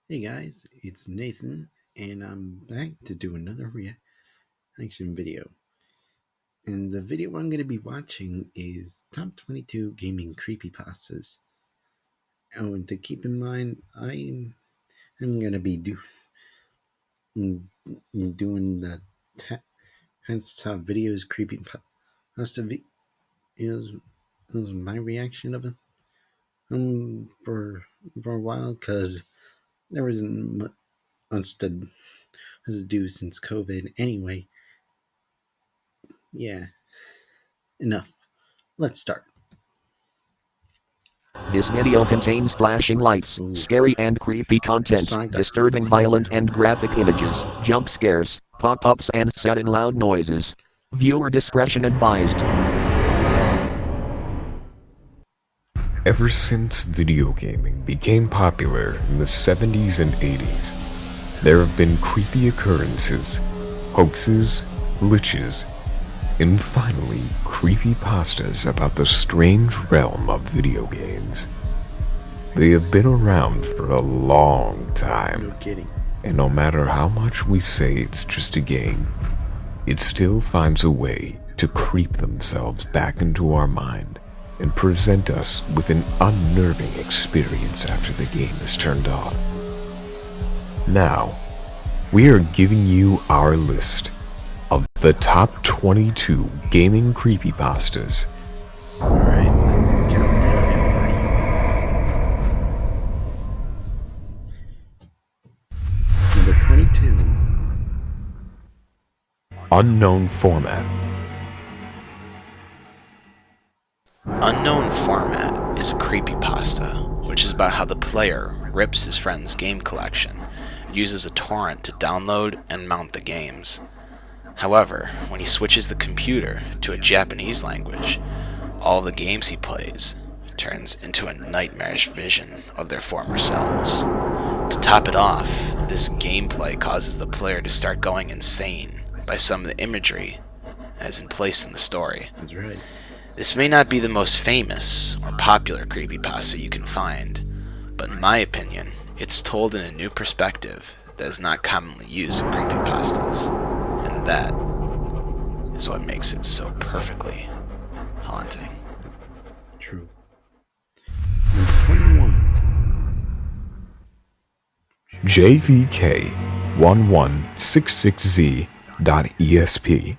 Hey guys, it's Nathan, and I'm back to do another reaction video. And the video I'm going to be watching is Top 22 Gaming Creepypastas. Oh, and to keep in mind, I'm going to be doing the Tats Top Videos Creepypasta videos. This was my reaction of it for a while, because there wasn't much to do since COVID anyway. Yeah, enough. Let's start. This video contains flashing lights, scary and creepy content, disturbing violent and graphic images, jump scares, pop-ups and sudden loud noises. Viewer discretion advised. Ever since video gaming became popular in the 70s and 80s, there have been creepy occurrences, hoaxes, glitches, and finally, creepypastas about the strange realm of video games. They have been around for a long time, No kidding. and no matter how much we say it's just a game, it still finds a way to creep themselves back into our mind and present us with an unnerving experience after the game is turned off. Now, we are giving you our list of the top 22 gaming creepypastas. Alright, let's count down, everybody. Number 22. Unknown format. Unknown Format is a creepypasta, which is about how the player rips his friend's game collection and uses a torrent to download and mount the games. However, when he switches the computer to a Japanese language, all the games he plays turns into a nightmarish vision of their former selves. To top it off, this gameplay causes the player to start going insane by some of the imagery as in place in the story. That's right. This may not be the most famous or popular creepypasta you can find, but in my opinion, it's told in a new perspective that is not commonly used in creepypastas, and that is what makes it so perfectly haunting. True. Number 21. JVK1166Z.ESP.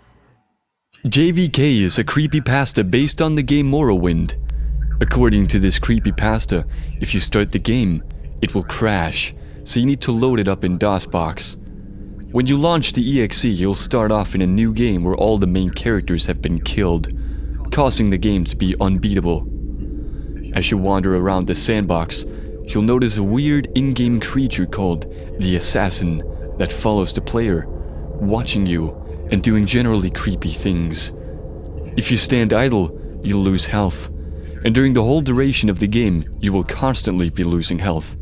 JVK is a creepypasta based on the game Morrowind. According to this creepypasta, if you start the game, it will crash, so you need to load it up in DOSBox. When you launch the EXE, you'll start off in a new game where all the main characters have been killed, causing the game to be unbeatable. As you wander around the sandbox, you'll notice a weird in-game creature called the Assassin that follows the player, watching you and doing generally creepy things. If you stand idle, you'll lose health, and during the whole duration of the game, you will constantly be losing health.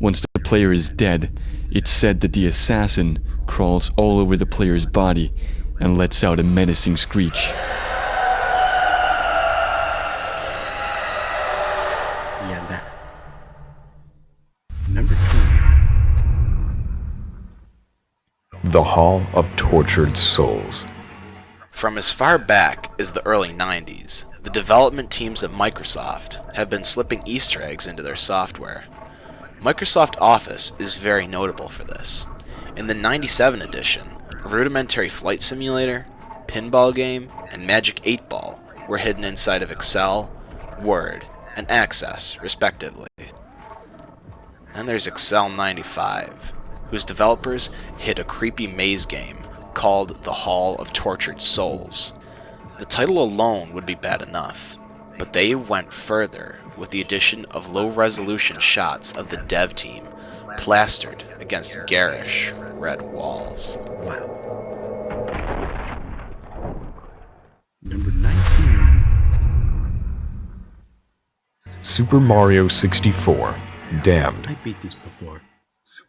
Once the player is dead, it's said that the assassin crawls all over the player's body and lets out a menacing screech. Yeah, that. Number 20. The Hall of Tortured Souls. From as far back as the early 90s, the development teams at Microsoft have been slipping Easter eggs into their software. Microsoft Office is very notable for this. In the 97 edition, a rudimentary flight simulator, pinball game, and Magic 8 Ball were hidden inside of Excel, Word, and Access, respectively. Then there's Excel 95, whose developers hid a creepy maze game called The Hall of Tortured Souls. The title alone would be bad enough, but they went further with the addition of low-resolution shots of the dev team plastered against garish red walls. Wow. Number 19. Super Mario 64. Damned. I beat this before.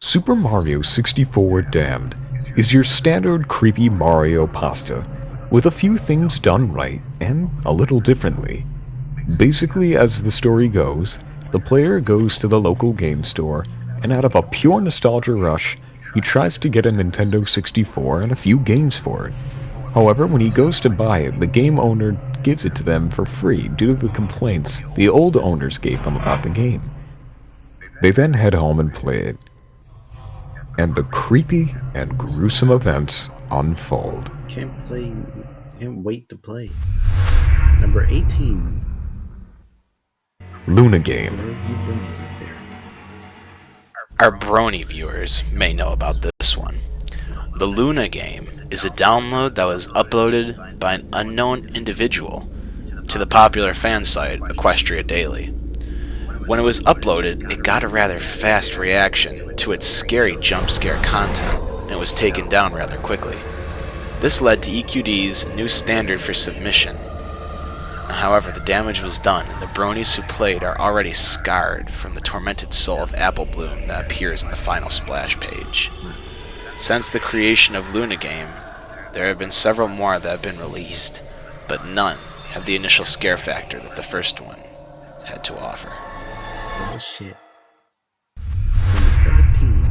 Super Mario 64 Damned is your standard creepy Mario pasta, with a few things done right and a little differently. Basically, as the story goes, the player goes to the local game store and out of a pure nostalgia rush, he tries to get a Nintendo 64 and a few games for it. However, when he goes to buy it, the game owner gives it to them for free due to the complaints the old owners gave them about the game. They then head home and play it, and the creepy and gruesome events unfold. Can't wait to play. Number 18. Luna Game. Our Brony viewers may know about this one. The Luna Game is a download that was uploaded by an unknown individual to the popular fan site Equestria Daily. When it was uploaded, it got a rather fast reaction to its scary jump scare content, and it was taken down rather quickly. This led to EQD's new standard for submission. However, the damage was done, and the bronies who played are already scarred from the tormented soul of Apple Bloom that appears in the final splash page. Since the creation of Luna Game, there have been several more that have been released, but none have the initial scare factor that the first one had to offer. Oh shit. Number 17.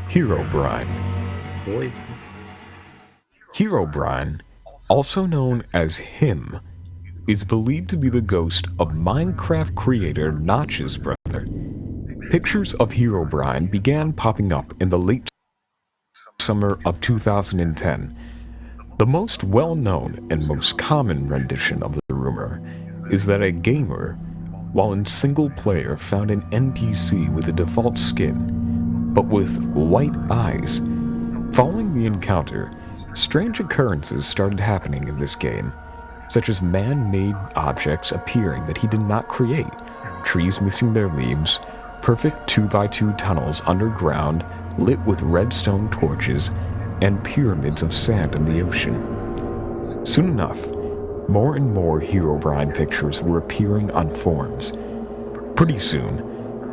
Herobrine. Boy. Herobrine, also known as Him, is believed to be the ghost of Minecraft creator Notch's brother. Pictures of Herobrine began popping up in the late summer of 2010. The most well-known and most common rendition of the rumor is that a gamer, while in single player, found an NPC with a default skin, but with white eyes. Following the encounter, strange occurrences started happening in this game, such as man-made objects appearing that he did not create, trees missing their leaves, perfect 2x2 tunnels underground lit with redstone torches, and pyramids of sand in the ocean. Soon enough, more and more Herobrine pictures were appearing on forums. Pretty soon,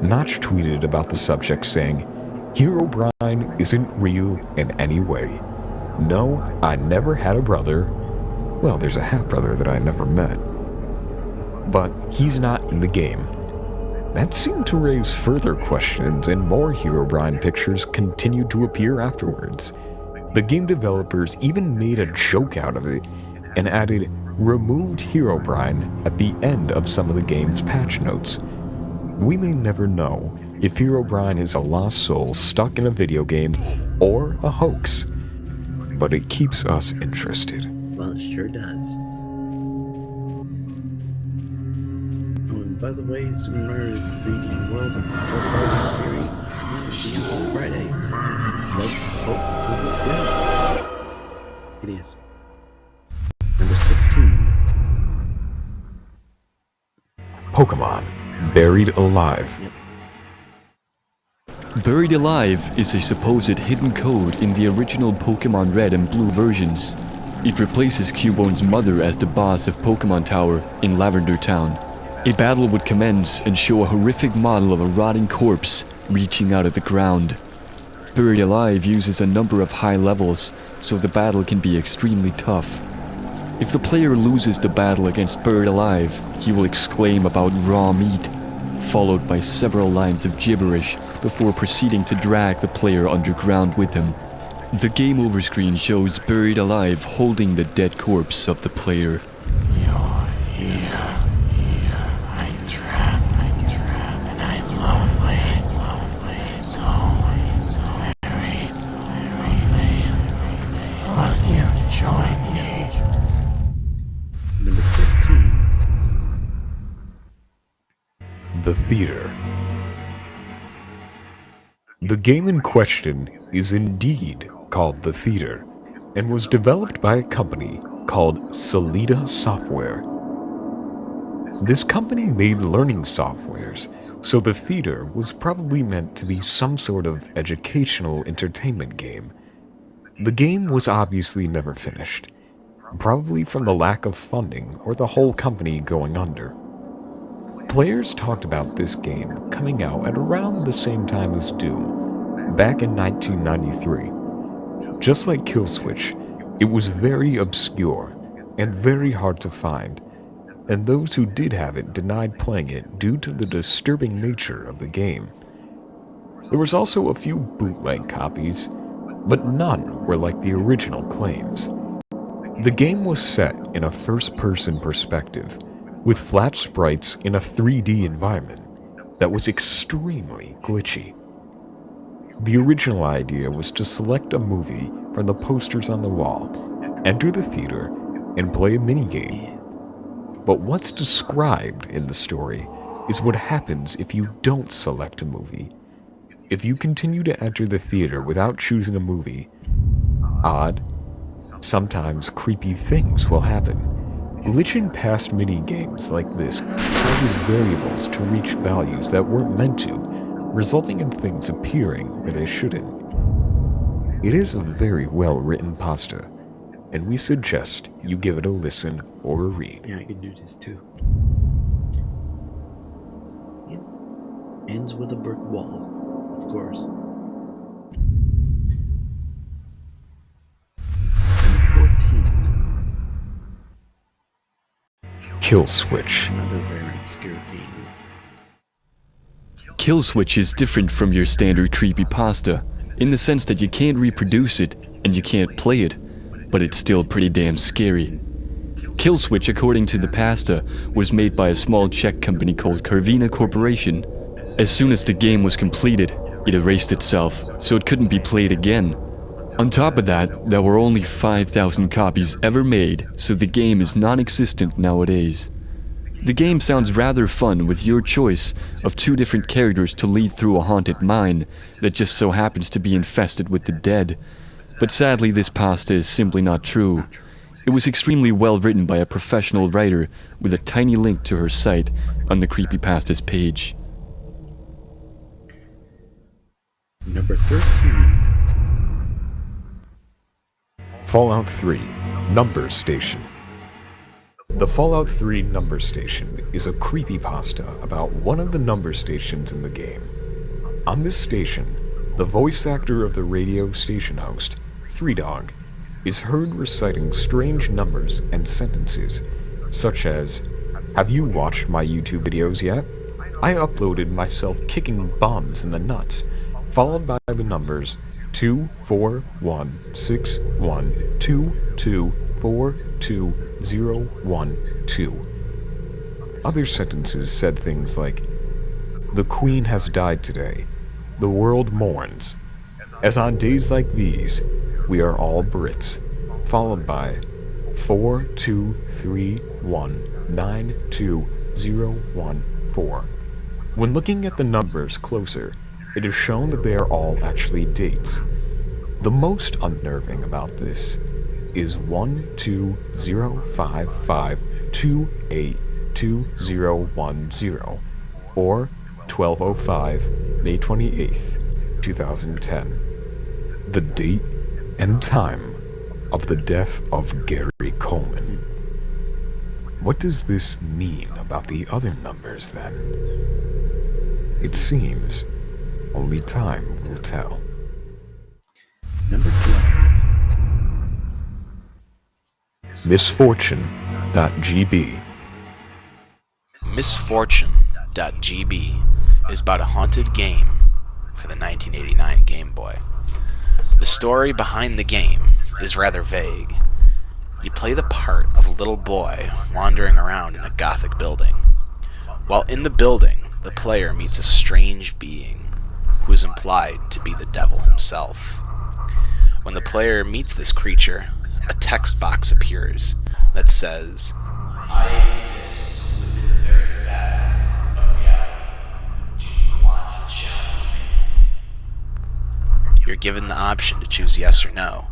Notch tweeted about the subject saying, "Herobrine isn't real in any way. No, I never had a brother. Well, there's a half-brother that I never met. But he's not in the game." That seemed to raise further questions, and more Herobrine pictures continued to appear afterwards. The game developers even made a joke out of it and added "removed Herobrine" at the end of some of the game's patch notes. We may never know if Herobrine is a lost soul stuck in a video game or a hoax, but it keeps us interested. Well, it sure does. Oh, and by the way, Super Mario 3D World plus Bowser's Fury will be out on Friday. Let's hope it's good. It is. Number 16. Pokemon Buried Alive. Yep. Buried Alive is a supposed hidden code in the original Pokemon Red and Blue versions. It replaces Cubone's mother as the boss of Pokemon Tower in Lavender Town. A battle would commence and show a horrific model of a rotting corpse reaching out of the ground. Buried Alive uses a number of high levels, so the battle can be extremely tough. If the player loses the battle against Buried Alive, he will exclaim about raw meat, followed by several lines of gibberish before proceeding to drag the player underground with him. The game over screen shows Buried Alive holding the dead corpse of the player. You're here, I'm trapped, and I'm lonely, so very lonely. But you join me. Number 15. The Theater. The game in question is indeed called The Theater, and was developed by a company called Solida Software. This company made learning softwares, so The Theater was probably meant to be some sort of educational entertainment game. The game was obviously never finished, probably from the lack of funding or the whole company going under. Players talked about this game coming out at around the same time as Doom, back in 1993. Just like Killswitch, it was very obscure and very hard to find, and those who did have it denied playing it due to the disturbing nature of the game. There was also a few bootleg copies, but none were like the original claims. The game was set in a first-person perspective, with flat sprites in a 3D environment that was extremely glitchy. The original idea was to select a movie from the posters on the wall, enter the theater, and play a minigame. But what's described in the story is what happens if you don't select a movie. If you continue to enter the theater without choosing a movie, odd, sometimes creepy things will happen. Glitching past mini-games like this causes variables to reach values that weren't meant to, resulting in things appearing where they shouldn't. It is a very well-written pasta, and we suggest you give it a listen or a read. Yeah, I can do this too. It ends with a brick wall, of course. Number 14. Kill Switch. Another very obscure game. Kill Switch is different from your standard creepypasta, in the sense that you can't reproduce it and you can't play it, but it's still pretty damn scary. Kill Switch, according to the pasta, was made by a small Czech company called Karvina Corporation. As soon as the game was completed, it erased itself, so it couldn't be played again. On top of that, there were only 5,000 copies ever made, so the game is non-existent nowadays. The game sounds rather fun with your choice of 2 different characters to lead through a haunted mine that just so happens to be infested with the dead. But sadly, this pasta is simply not true. It was extremely well written by a professional writer with a tiny link to her site on the Creepypastas page. Number 13. Fallout 3 Number Station. The Fallout 3 Number Station is a creepypasta about one of the number stations in the game. On this station, the voice actor of the radio station host, Three Dog, is heard reciting strange numbers and sentences, such as, "Have you watched my YouTube videos yet? I uploaded myself kicking bombs in the nuts," followed by the numbers 2416122424012. Other sentences said things like, "The Queen has died today. The world mourns. As on days like these, we are all Brits," followed by 423192014. When looking at the numbers closer, it is shown that they are all actually dates. The most unnerving about this is 1205528210, or 1205 May 28th, 2010. The date and time of the death of Gary Coleman. What does this mean about the other numbers then? It seems only time will tell. Number 12. Misfortune GB. Misfortune.gb is about a haunted game for the 1989 Game Boy. The story behind the game is rather vague. You play the part of a little boy wandering around in a gothic building. While in the building, the player meets a strange being who is implied to be the devil himself. When the player meets this creature, a text box appears that says, "I exist within the very fabric of reality. Do you want to challenge me?" You're given the option to choose yes or no,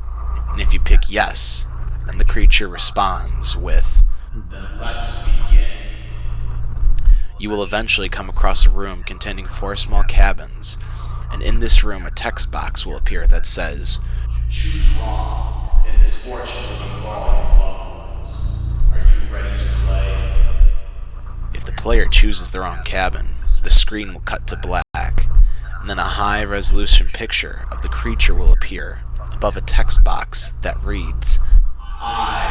and if you pick yes, then the creature responds with, "Then let's begin." You will eventually come across a room containing 4 small cabins, and in this room a text box will appear that says, "Choose wrong, and misfortune will befall your loved ones. Are you ready to play?" If the player chooses the wrong cabin, the screen will cut to black, and then a high-resolution picture of the creature will appear above a text box that reads, "I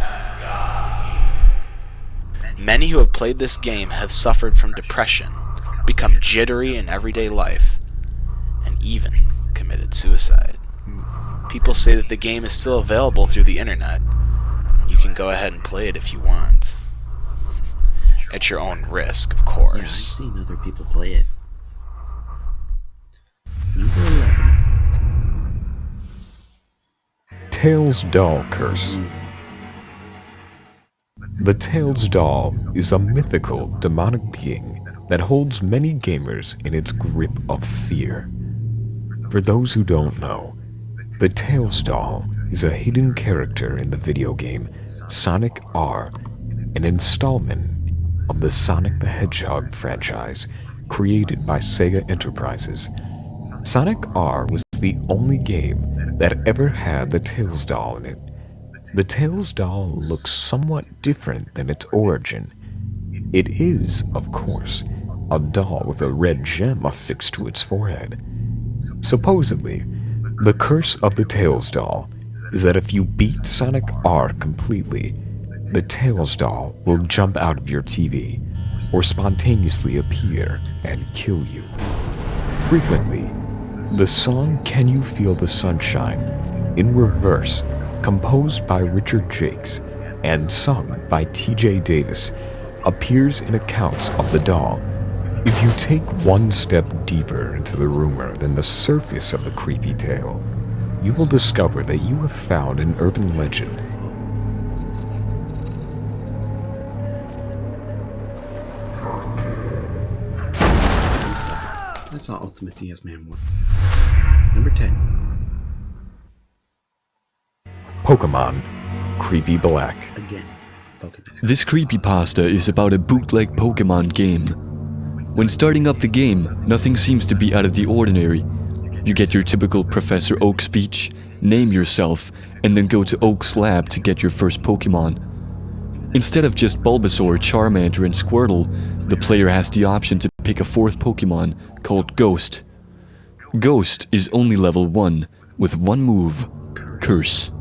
am God here." Many who have played this game have suffered from depression, become jittery in everyday life, and even committed suicide. People say that the game is still available through the internet. You can go ahead and play it if you want. At your own risk, of course. Yeah, I've seen other people play it. Number 11. Tails Doll Curse. The Tails Doll is a mythical, demonic being that holds many gamers in its grip of fear. For those who don't know, the Tails Doll is a hidden character in the video game Sonic R, an installment of the Sonic the Hedgehog franchise created by Sega Enterprises. Sonic R was the only game that ever had the Tails Doll in it. The Tails Doll looks somewhat different than its origin. It is, of course, a doll with a red gem affixed to its forehead. Supposedly, the curse of the Tails Doll is that if you beat Sonic R completely, the Tails Doll will jump out of your TV or spontaneously appear and kill you. Frequently, the song Can You Feel the Sunshine, in reverse, composed by Richard Jakes and sung by T.J. Davis, appears in accounts of the doll. If you take one step deeper into the rumor than the surface of the creepy tale, you will discover that you have found an urban legend. That's all Ultimate DS Man 1. Number 10. Pokemon Creepy Black. Again, Pokemon. This creepypasta is about a bootleg Pokemon game. When starting up the game, nothing seems to be out of the ordinary. You get your typical Professor Oak speech, name yourself, and then go to Oak's lab to get your first Pokemon. Instead of just Bulbasaur, Charmander, and Squirtle, the player has the option to pick a fourth Pokemon called Ghost. Ghost is only level 1, with one move, Curse.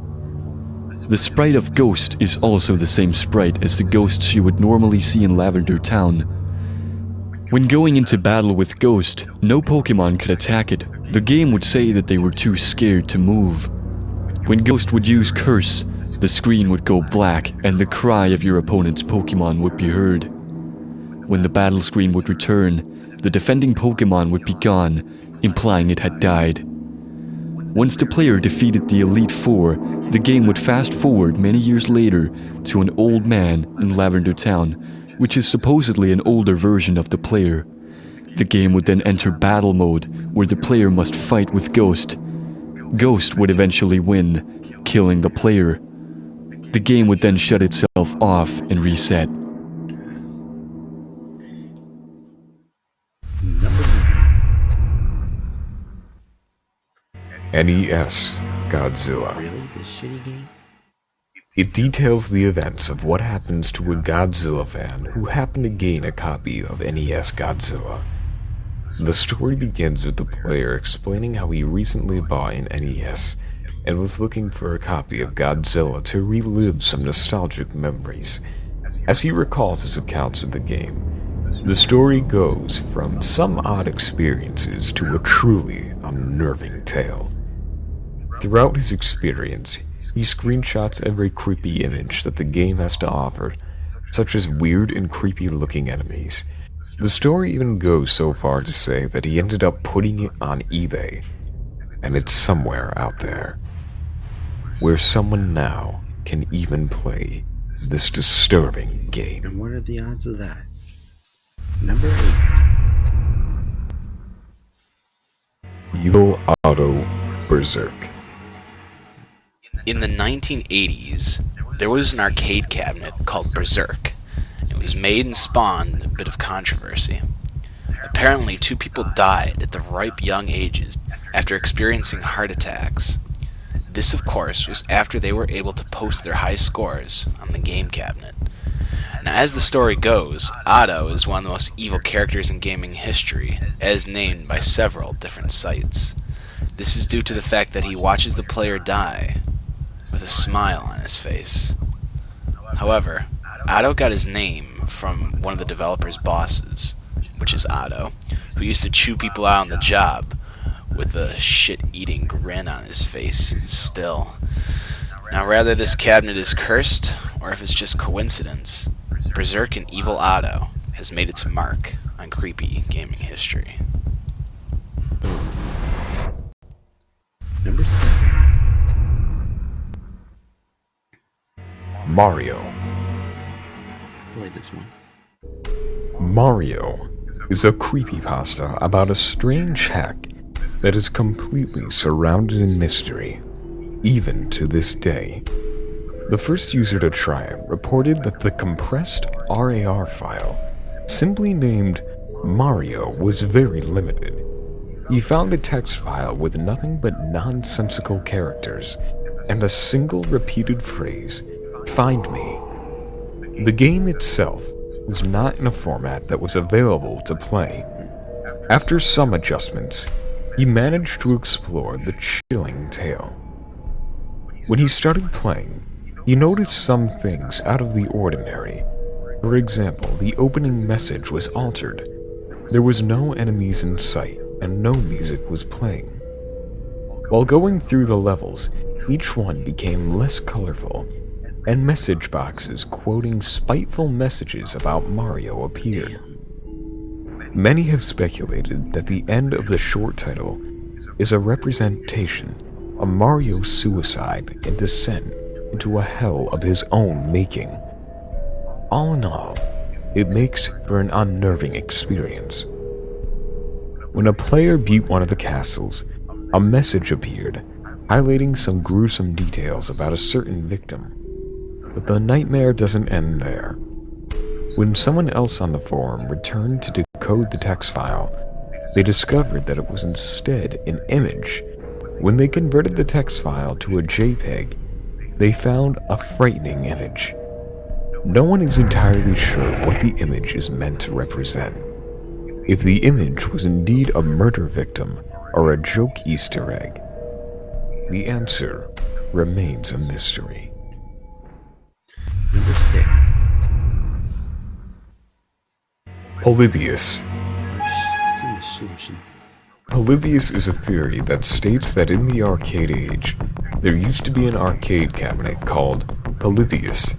The sprite of Ghost is also the same sprite as the ghosts you would normally see in Lavender Town. When going into battle with Ghost, no Pokemon could attack it. The game would say that they were too scared to move. When Ghost would use Curse, the screen would go black and the cry of your opponent's Pokemon would be heard. When the battle screen would return, the defending Pokemon would be gone, implying it had died. Once the player defeated the Elite Four, the game would fast forward many years later to an old man in Lavender Town, which is supposedly an older version of the player. The game would then enter battle mode, where the player must fight with Ghost. Ghost would eventually win, killing the player. The game would then shut itself off and reset. NES Godzilla. Really? This shitty game? It details the events of what happens to a Godzilla fan who happened to gain a copy of NES Godzilla. The story begins with the player explaining how he recently bought an NES and was looking for a copy of Godzilla to relive some nostalgic memories. As he recalls his accounts of the game, the story goes from some odd experiences to a truly unnerving tale. Throughout his experience, he screenshots every creepy image that the game has to offer, such as weird and creepy looking enemies. The story even goes so far to say that he ended up putting it on eBay, and it's somewhere out there, where someone now can even play this disturbing game. And what are the odds of that? Number 8. Evil Auto Berserk. In the 1980s, there was an arcade cabinet called Berserk. It was made and spawned a bit of controversy. Apparently, 2 people died at the ripe young ages after experiencing heart attacks. This, of course, was after they were able to post their high scores on the game cabinet. Now, as the story goes, Otto is one of the most evil characters in gaming history, as named by several different sites. This is due to the fact that he watches the player die with a smile on his face. However, Otto got his name from one of the developer's bosses, which is Otto, who used to chew people out on the job with a shit-eating grin on his face still. Now, whether this cabinet is cursed, or if it's just coincidence, Berserk and Evil Otto has made its mark on creepy gaming history. Number 7. Mario. Play this one. Mario is a creepypasta about a strange hack that is completely surrounded in mystery, even to this day. The first user to try it reported that the compressed RAR file, simply named Mario, was very limited. He found a text file with nothing but nonsensical characters and a single repeated phrase, "Find me." The game itself was not in a format that was available to play. After some adjustments, he managed to explore the chilling tale. When he started playing, he noticed some things out of the ordinary. For example, the opening message was altered. There was no enemies in sight, and no music was playing. While going through the levels, each one became less colorful, and message boxes quoting spiteful messages about Mario appeared. Many have speculated that the end of the short title is a representation of Mario's suicide and descent into a hell of his own making. All in all, it makes for an unnerving experience. When a player beat one of the castles, a message appeared, highlighting some gruesome details about a certain victim. But the nightmare doesn't end there. When someone else on the forum returned to decode the text file, they discovered that it was instead an image. When they converted the text file to a JPEG, they found a frightening image. No one is entirely sure what the image is meant to represent. If the image was indeed a murder victim or a joke Easter egg, the answer remains a mystery. Number 6. Olivius. Solution. Olivius is a theory that states that in the arcade age, there used to be an arcade cabinet called Olivius.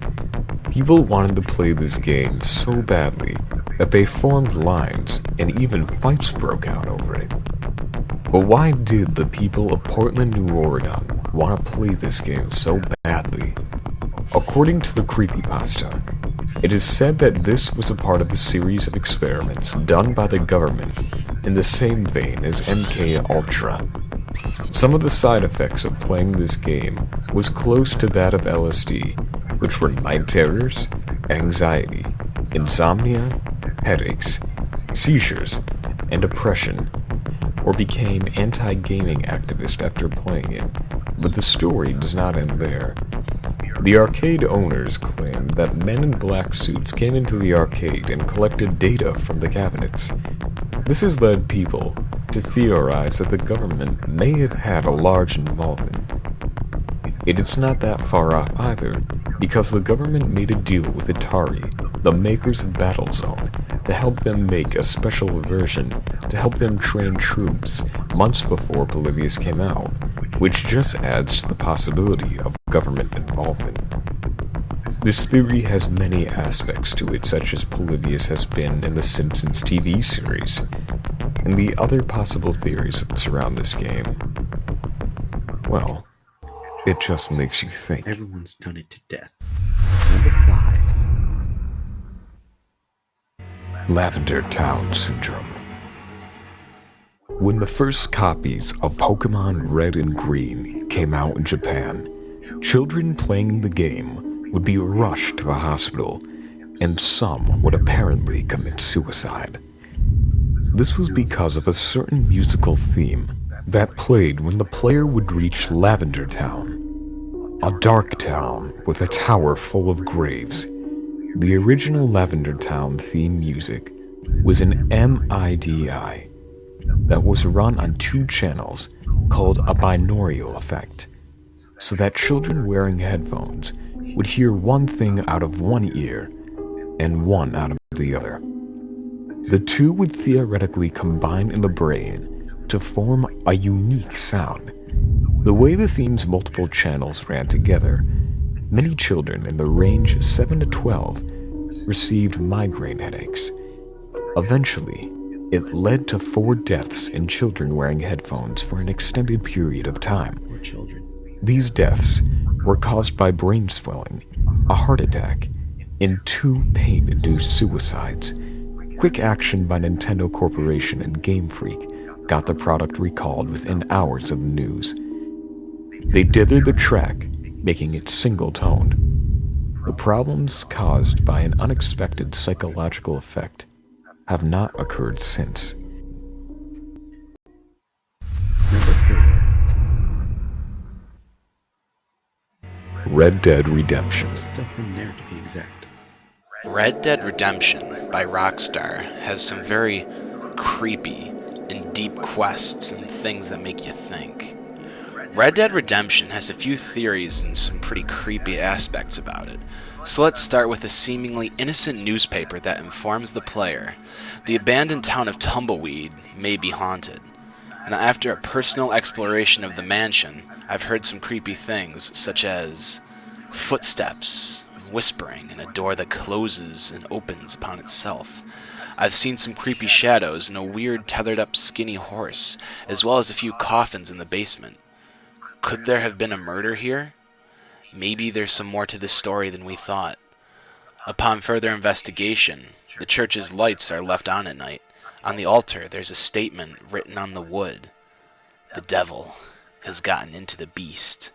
People wanted to play this game so badly that they formed lines and even fights broke out over it. But why did the people of Portland, New Oregon want to play this game so badly? According to the Creepypasta, it is said that this was a part of a series of experiments done by the government in the same vein as MK Ultra. Some of the side effects of playing this game was close to that of LSD, which were night terrors, anxiety, insomnia, headaches, seizures, and depression, or became anti-gaming activist after playing it. But the story does not end there. The arcade owners claim that men in black suits came into the arcade and collected data from the cabinets. This has led people to theorize that the government may have had a large involvement. It is not that far off either, because the government made a deal with Atari, the makers of Battlezone, to help them make a special version to help them train troops months before Olivius came out, which just adds to the possibility of government involvement. This theory has many aspects to it, such as Olivius has been in the Simpsons TV series, and the other possible theories that surround this game. Well, it just makes you think. Everyone's done it to death. Number 5. Lavender Town Syndrome. When the first copies of Pokemon Red and Green came out in Japan, children playing the game would be rushed to the hospital, and some would apparently commit suicide. This was because of a certain musical theme that played when the player would reach Lavender Town, a dark town with a tower full of graves. The original Lavender Town theme music was an MIDI that was run on 2 channels called a binaural effect, so that children wearing headphones would hear one thing out of one ear and one out of the other. The two would theoretically combine in the brain to form a unique sound. The way the theme's multiple channels ran together, many children in the range 7 to 12 received migraine headaches. Eventually, it led to 4 deaths in children wearing headphones for an extended period of time. Poor children. These deaths were caused by brain swelling, a heart attack, and 2 pain-induced suicides. Quick action by Nintendo Corporation and Game Freak got the product recalled within hours of the news. They dithered the track, making it single-toned. The problems caused by an unexpected psychological effect have not occurred since. Number 4. Red Dead Redemption. Stuff in there to be exact. Red Dead Redemption by Rockstar has some very creepy and deep quests and things that make you think. Red Dead Redemption has a few theories and some pretty creepy aspects about it. So let's start with a seemingly innocent newspaper that informs the player the abandoned town of Tumbleweed may be haunted. And after a personal exploration of the mansion, I've heard some creepy things such as footsteps, whispering, and a door that closes and opens upon itself. I've seen some creepy shadows and a weird tethered up skinny horse, as well as a few coffins in the basement. Could there have been a murder here? Maybe there's some more to this story than we thought. Upon further investigation, the church's lights are left on at night. On the altar, there's a statement written on the wood. The devil has gotten into the beast.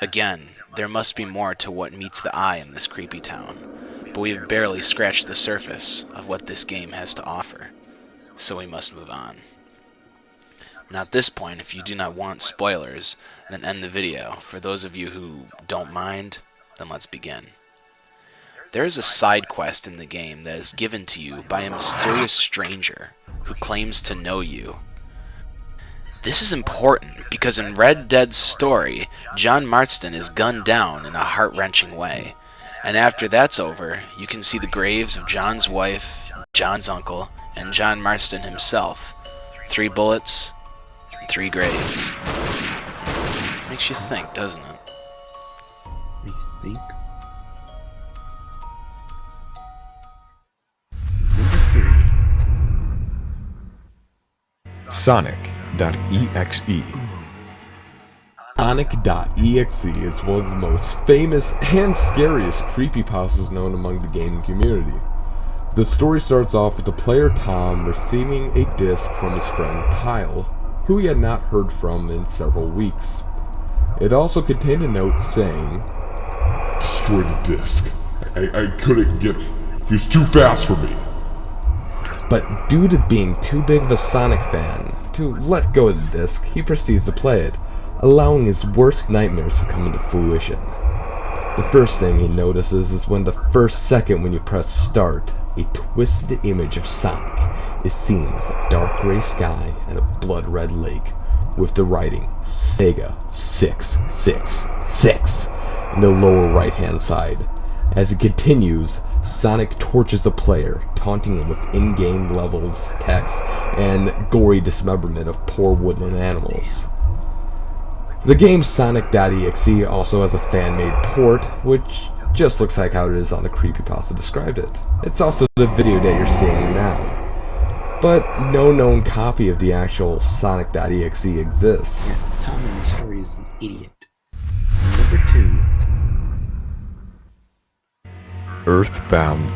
Again, there must be more to what meets the eye in this creepy town, but we have barely scratched the surface of what this game has to offer, so we must move on. Now at this point, if you do not want spoilers, then end the video. For those of you who don't mind, then let's begin. There is a side quest in the game that is given to you by a mysterious stranger who claims to know you. This is important because in Red Dead's story, John Marston is gunned down in a heart-wrenching way. And after that's over, you can see the graves of John's wife, John's uncle, and John Marston himself. 3 bullets, and 3 graves. Makes you think, doesn't it? Makes you think. Sonicexe. Sonic.exe is one of the most famous and scariest creepypastas known among the gaming community. The story starts off with the player Tom receiving a disc from his friend Kyle, who he had not heard from in several weeks. It also contained a note saying, Destroy the disc. I couldn't get him. He was too fast for me. but due to being too big of a Sonic fan to let go of the disc, he proceeds to play it, allowing his worst nightmares to come into fruition. The first thing he notices is when the first second when you press start, a twisted image of Sonic is seen with a dark gray sky and a blood red lake, with the writing Sega 666 in the lower right hand side. As it continues, Sonic tortures the player, taunting him with in-game levels, text, and gory dismemberment of poor woodland animals. The game Sonic.exe also has a fan-made port, which just looks like how it is on the creepypasta described it. It's also the video that you're seeing now. But no known copy of the actual Sonic.exe exists. Tom in the story is an idiot. Number 2. Earthbound.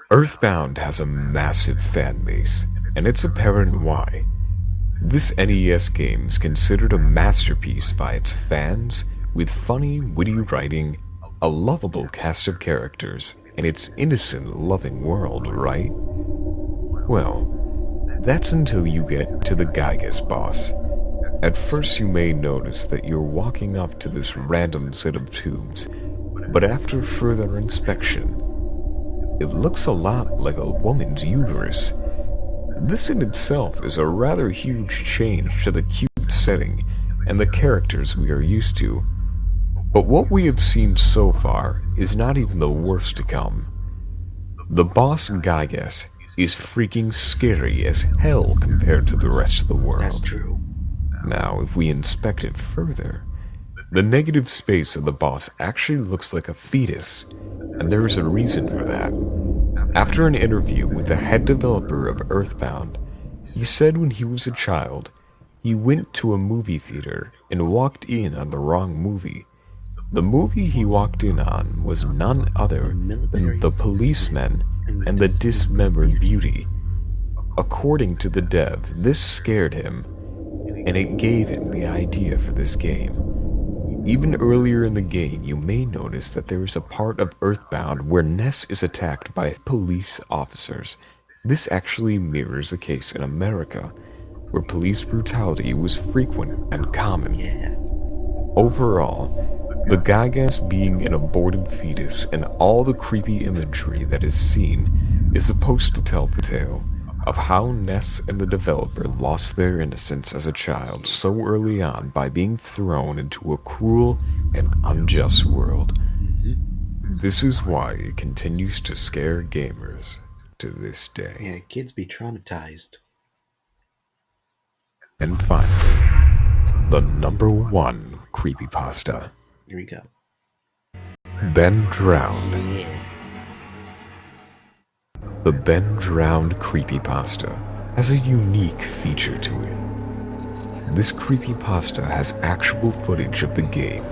Earthbound has a massive fan base, and it's apparent why. This NES game is considered a masterpiece by its fans, with funny, witty writing, a lovable cast of characters, and its innocent, loving world, right? Well, that's until you get to the Gygas boss. At first you may notice that you're walking up to this random set of tubes, but after further inspection, it looks a lot like a woman's uterus. This in itself is a rather huge change to the cute setting and the characters we are used to. But what we have seen so far is not even the worst to come. The boss Gygas is freaking scary as hell compared to the rest of the world. That's true. Now, if we inspect it further, the negative space of the boss actually looks like a fetus, and there is a reason for that. After an interview with the head developer of Earthbound, he said when he was a child, he went to a movie theater and walked in on the wrong movie. The movie he walked in on was none other than The Policeman and the Dismembered Beauty. According to the dev, this scared him, and it gave him the idea for this game. Even earlier in the game, you may notice that there is a part of Earthbound where Ness is attacked by police officers. This actually mirrors a case in America, where police brutality was frequent and common. Overall, the Gygas being an aborted fetus and all the creepy imagery that is seen is supposed to tell the tale of how Ness and the developer lost their innocence as a child so early on by being thrown into a cruel and unjust world. This is why it continues to scare gamers to this day. Yeah, kids be traumatized. And finally, the #1 creepypasta. Here we go. Ben Drowned. Yeah. The Ben Drowned creepypasta has a unique feature to it. This creepypasta has actual footage of the game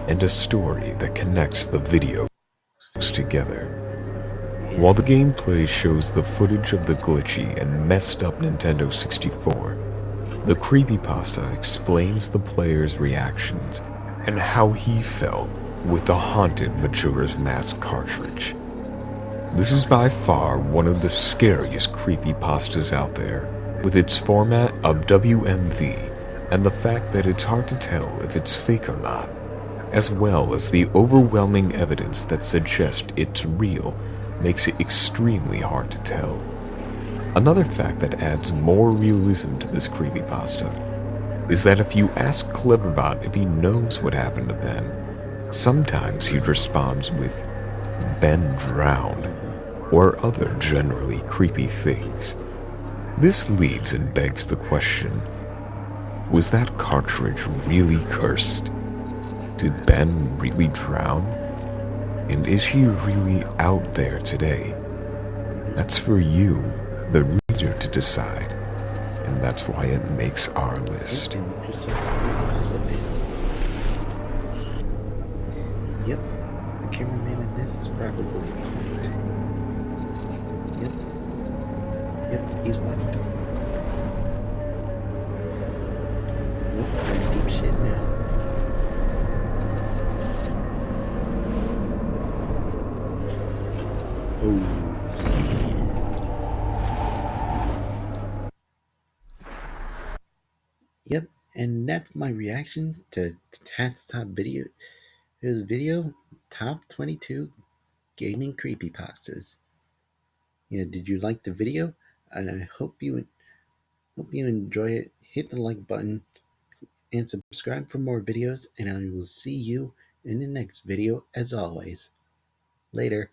and a story that connects the videos together. While the gameplay shows the footage of the glitchy and messed up Nintendo 64, the creepypasta explains the player's reactions and how he felt with the haunted Majora's Mask cartridge. This is by far one of the scariest creepypastas out there, with its format of WMV and the fact that it's hard to tell if it's fake or not, as well as the overwhelming evidence that suggests it's real makes it extremely hard to tell. Another fact that adds more realism to this creepypasta is that if you ask Cleverbot if he knows what happened to Ben, sometimes he responds with Ben drowned, or other generally creepy things. This leads and begs the question, was that cartridge really cursed? Did Ben really drown? And is he really out there today? That's for you, the reader, to decide, and that's why it makes our list. Yep, the cameraman in this is probably fucked. Yep, he's fucked. Nope, I'm deep shit now. Oh, yeah. Yep, and that's my reaction to Tats' top video. His video, top 22 gaming creepypastas. Yeah, did you like the video? And I hope you enjoy it. Hit the like button and subscribe for more videos, and I will see you in the next video as always. Later.